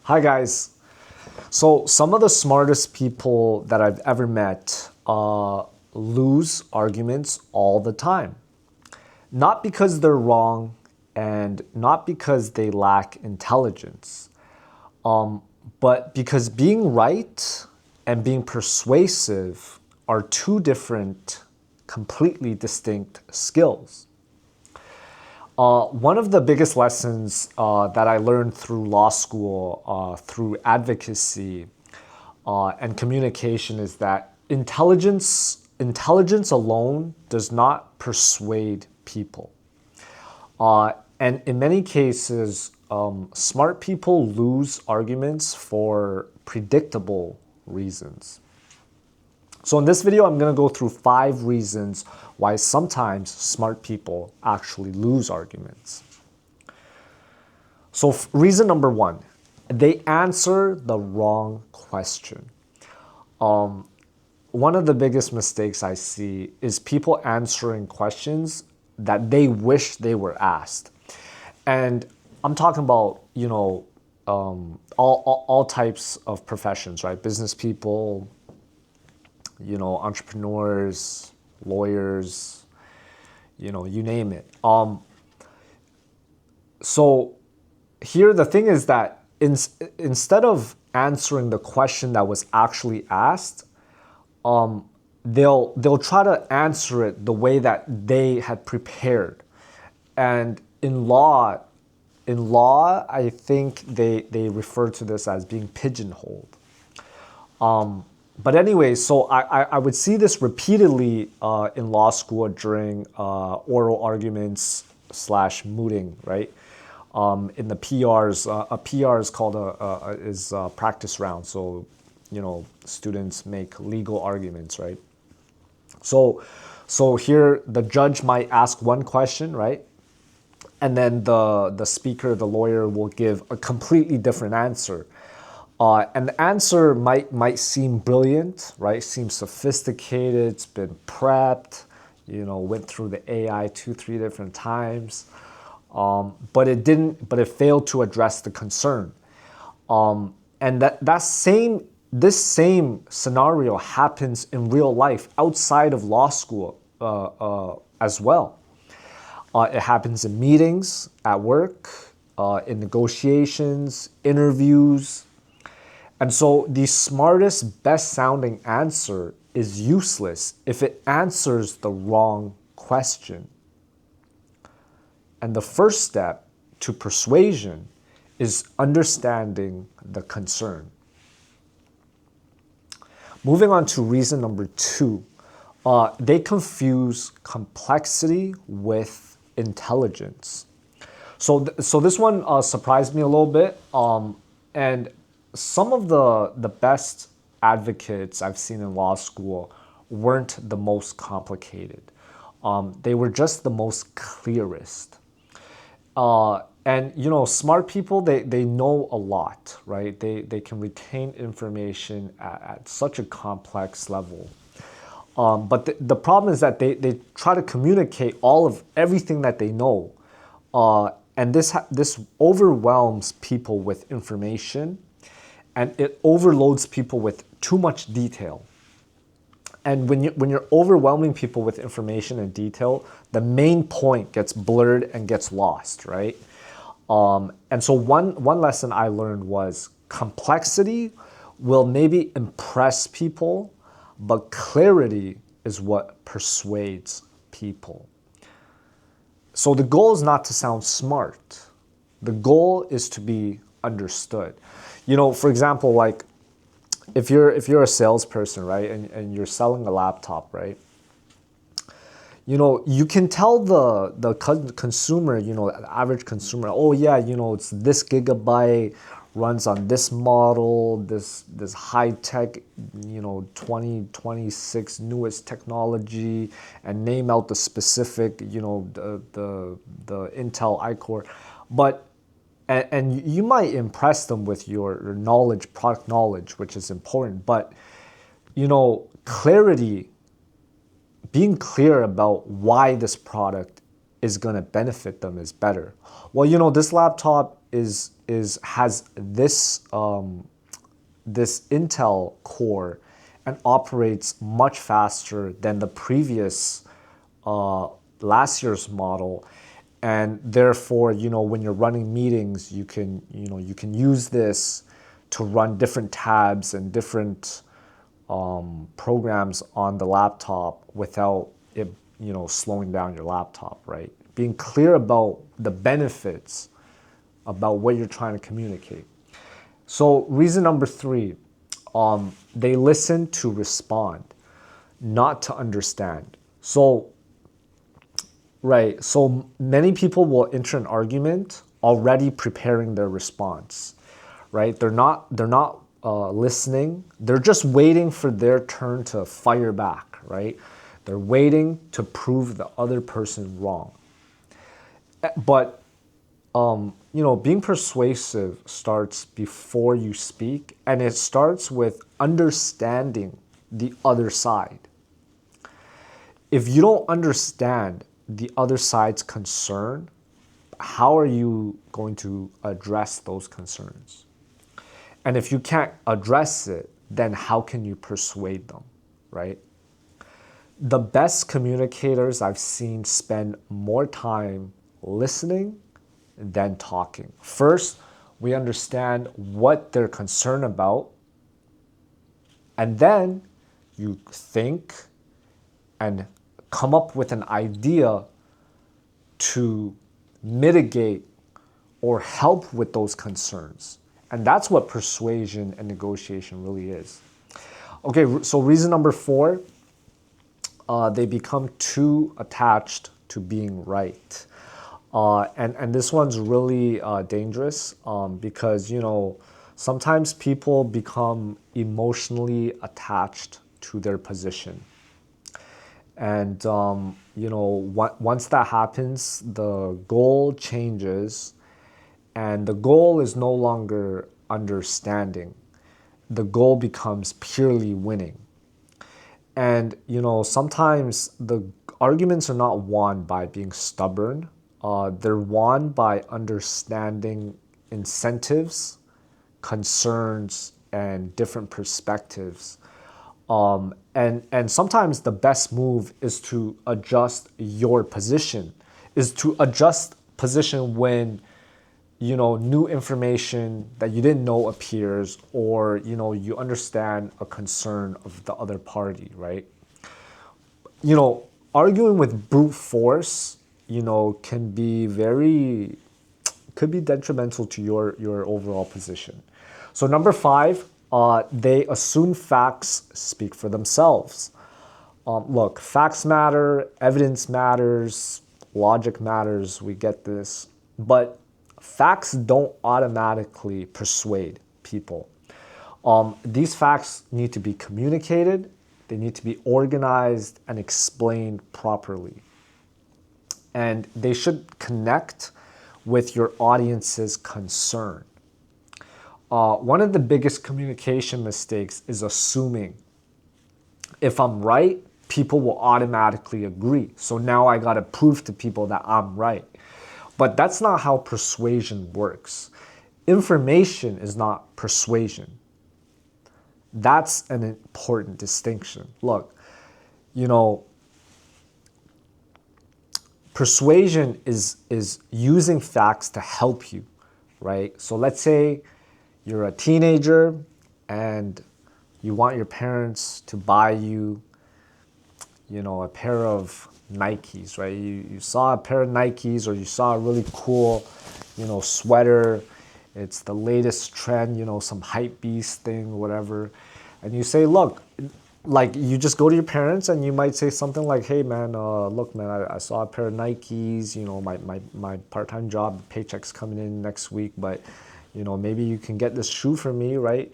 Hi guys. So some of the smartest people that I've ever met lose arguments all the time. Not because they're wrong and not because they lack intelligence, but because being right and being persuasive are two different, completely distinct skills. One of the biggest lessons that I learned through law school, through advocacy and communication, is that intelligence alone does not persuade people. And in many cases, smart people lose arguments for predictable reasons. So in this video, I'm going to go through 5 reasons why sometimes smart people actually lose arguments. So reason number 1, they answer the wrong question. One of the biggest mistakes I see is people answering questions that they wish they were asked. And I'm talking about, all types of professions, right? Business people, entrepreneurs, lawyers, you name it. So here the thing is that instead of answering the question that was actually asked, they'll try to answer it the way that they had prepared. And in law, I think they refer to this as being pigeonholed. But anyway, so I would see this repeatedly in law school during oral arguments / mooting, right? In the PRs, a PR is called a practice round. So, students make legal arguments, right? So here the judge might ask one question, right? And then the speaker, the lawyer, will give a completely different answer. And the answer might seem brilliant, right? Seems sophisticated, it's been prepped, went through the AI 2-3 different times. But it failed to address the concern. And this same scenario happens in real life outside of law school as well. It happens in meetings, at work, in negotiations, interviews. And so the smartest, best sounding answer is useless if it answers the wrong question. And the first step to persuasion is understanding the concern. Moving on to reason number 2, they confuse complexity with intelligence. So this one surprised me a little bit. And some of the best advocates I've seen in law school weren't the most complicated. They were just the most clearest. And smart people, they know a lot, right? They can retain information at such a complex level. But the problem is that they try to communicate everything that they know. And this overwhelms people with information, and it overloads people with too much detail. And when you're overwhelming people with information and detail, the main point gets blurred and gets lost, right? And so one lesson I learned was complexity will maybe impress people, but clarity is what persuades people. So the goal is not to sound smart. The goal is to be understood. For example, like if you're a salesperson, right, and you're selling a laptop, right, you can tell the consumer, the average consumer, oh yeah, it's this gigabyte, runs on this model, this high tech, 2026 newest technology, and name out the specific, the Intel iCore, and you might impress them with your knowledge, product knowledge, which is important, but clarity, being clear about why this product is going to benefit them is better. Well, you know, this laptop has this Intel core and operates much faster than the previous last year's model, and therefore, you know, when you're running meetings, you can use this to run different tabs and different programs on the laptop without it, you know, slowing down your laptop, right? Being clear about the benefits about what you're trying to communicate. So reason number 3, they listen to respond, not to understand. So, right, so many people will enter an argument already preparing their response, right? They're not listening. They're just waiting for their turn to fire back, right? They're waiting to prove the other person wrong. But you know, being persuasive starts before you speak, and it starts with understanding the other side. If you don't understand the other side's concern, how are you going to address those concerns? And if you can't address it, then how can you persuade them, right? The best communicators I've seen spend more time listening than talking. First, we understand what they're concerned about, and then you think and come up with an idea to mitigate or help with those concerns. And that's what persuasion and negotiation really is. Okay, so reason number 4, they become too attached to being right. And this one's really dangerous because, you know, sometimes people become emotionally attached to their position. And, you know, once that happens, the goal changes, and the goal is no longer understanding. The goal becomes purely winning. And, you know, sometimes the arguments are not won by being stubborn. They're won by understanding incentives, concerns, and different perspectives. And sometimes the best move is to adjust your position, is to adjust position when, you know, new information that you didn't know appears, or, you know, you understand a concern of the other party, right? You know, arguing with brute force, you know, could be detrimental to your overall position. So number 5, they assume facts speak for themselves. Look, facts matter, evidence matters, logic matters, we get this. But facts don't automatically persuade people. These facts need to be communicated, they need to be organized and explained properly. And they should connect with your audience's concern. One of the biggest communication mistakes is assuming if I'm right, people will automatically agree. So now I got to prove to people that I'm right. But that's not how persuasion works. Information is not persuasion. That's an important distinction. Look, you know, persuasion is using facts to help you, right? So let's say you're a teenager and you want your parents to buy you, you know, a pair of Nikes, right? You saw a pair of Nikes, or you saw a really cool, you know, sweater. It's the latest trend, you know, some hype beast thing, whatever. And you say, look, like, you just go to your parents and you might say something like, hey man, look man, I saw a pair of Nikes, you know, my part-time job paycheck's coming in next week, but, you know, maybe you can get this shoe for me, right?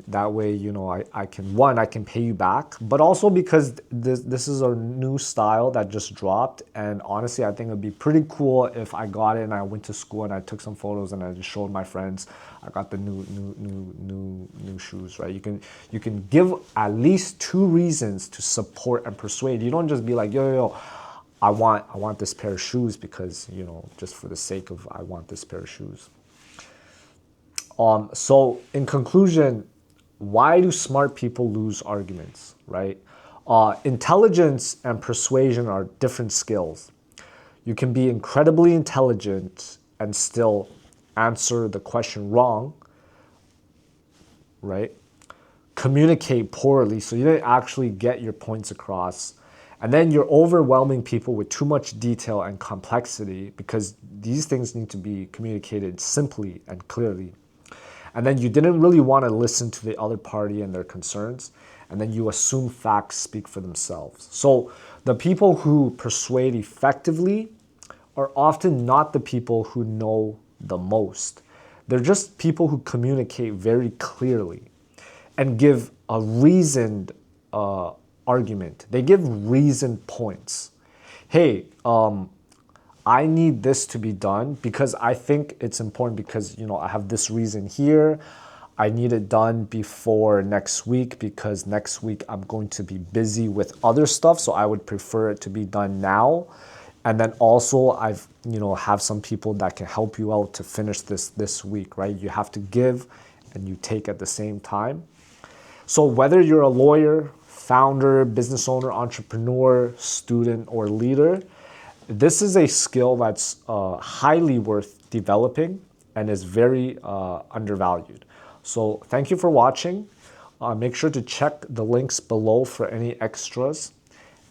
That way, you know, I can pay you back, but also because this is a new style that just dropped, and honestly, I think it'd be pretty cool if I got it and I went to school and I took some photos and I just showed my friends I got the new shoes, right? You can give at least 2 reasons to support and persuade. You don't just be like, yo, I want this pair of shoes because, you know, just for the sake of I want this pair of shoes. So in conclusion, why do smart people lose arguments, right? Intelligence and persuasion are different skills. You can be incredibly intelligent and still answer the question wrong, right? Communicate poorly, so you didn't actually get your points across. And then you're overwhelming people with too much detail and complexity because these things need to be communicated simply and clearly. And then you didn't really want to listen to the other party and their concerns. And then you assume facts speak for themselves. So the people who persuade effectively are often not the people who know the most. They're just people who communicate very clearly and give a reasoned argument. They give reasoned points. Hey, I need this to be done because I think it's important because, you know, I have this reason here. I need it done before next week because next week I'm going to be busy with other stuff. So I would prefer it to be done now. And then also I've, you know, have some people that can help you out to finish this week, right? You have to give and you take at the same time. So whether you're a lawyer, founder, business owner, entrepreneur, student, or leader, this is a skill that's highly worth developing and is very undervalued. So thank you for watching. Make sure to check the links below for any extras,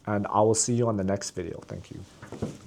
and I will see you on the next video. Thank you.